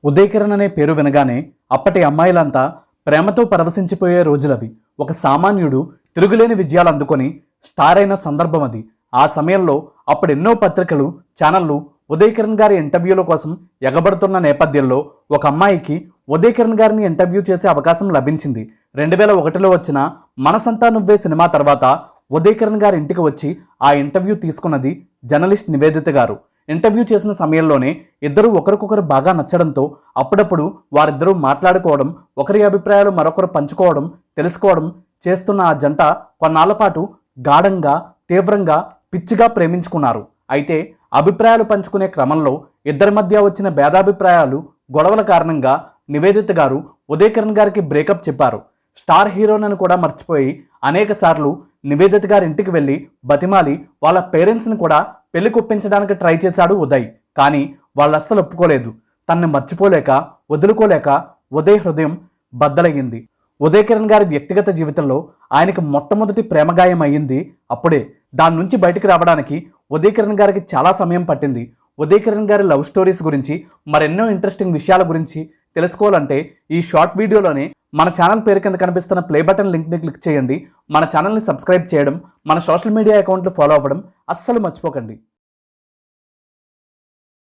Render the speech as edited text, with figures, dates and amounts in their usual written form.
ఉదయకిరణ్ అనే పేరు వినగానే అప్పటి అమ్మాయిలంతా ప్రేమతో పరవశించిపోయే రోజులవి. ఒక సామాన్యుడు తిరుగులేని విజయాలు అందుకొని స్టార్ అయిన సందర్భం అది. ఆ సమయంలో అప్పుడు ఎన్నో పత్రికలు, ఛానళ్లు ఉదయకిరణ్ గారి ఇంటర్వ్యూల కోసం ఎగబడుతున్న నేపథ్యంలో ఒక అమ్మాయికి ఉదయకిరణ్ గారిని ఇంటర్వ్యూ చేసే అవకాశం లభించింది. 2001లో వచ్చిన మనసంతా నువ్వే సినిమా తర్వాత ఉదయకిరణ్ గారి ఇంటికి వచ్చి ఆ ఇంటర్వ్యూ తీసుకున్నది జర్నలిస్ట్ నివేదిత గారు. ఇంటర్వ్యూ చేసిన సమయంలోనే ఇద్దరు ఒకరికొకరు బాగా నచ్చడంతో అప్పుడప్పుడు వారిద్దరూ మాట్లాడుకోవడం, ఒకరి అభిప్రాయాలు మరొకరు పంచుకోవడం, తెలుసుకోవడం చేస్తున్న ఆ జంట కొన్నాళ్ల పాటు గాఢంగా, తీవ్రంగా, పిచ్చిగా ప్రేమించుకున్నారు. అయితే అభిప్రాయాలు పంచుకునే క్రమంలో ఇద్దరి మధ్య వచ్చిన భేదాభిప్రాయాలు, గొడవల కారణంగా నివేదిత గారు ఉదయకిరణ్ గారికి బ్రేకప్ చెప్పారు. స్టార్ హీరోలను కూడా మర్చిపోయి అనేక సార్లు నివేదిత గారి ఇంటికి వెళ్ళి బతిమాలి వాళ్ళ పేరెంట్స్ని కూడా పెళ్లి కొప్పించడానికి ట్రై చేశాడు ఉదయ్. కానీ వాళ్ళు అస్సలు ఒప్పుకోలేదు. తనని మర్చిపోలేక, వదులుకోలేక ఉదయ్ హృదయం బద్దలయ్యింది. ఉదయకిరణ్ గారి వ్యక్తిగత జీవితంలో ఆయనకు మొట్టమొదటి ప్రేమగాయం అయ్యింది అప్పుడే. దాని నుంచి బయటికి రావడానికి ఉదయకిరణ్ గారికి చాలా సమయం పట్టింది. ఉదయకిరణ్ గారి లవ్ స్టోరీస్ గురించి, మరెన్నో ఇంట్రెస్టింగ్ విషయాల గురించి తెలుసుకోవాలంటే ఈ షార్ట్ వీడియోలోనే మన ఛానల్ పేరు కింద కనిపిస్తున్న ప్లే బటన్ లింక్ని క్లిక్ చేయండి. మన ఛానల్ని సబ్స్క్రైబ్ చేయడం, మన సోషల్ మీడియా అకౌంట్లు ఫాలో అవ్వడం అస్సలు మర్చిపోకండి.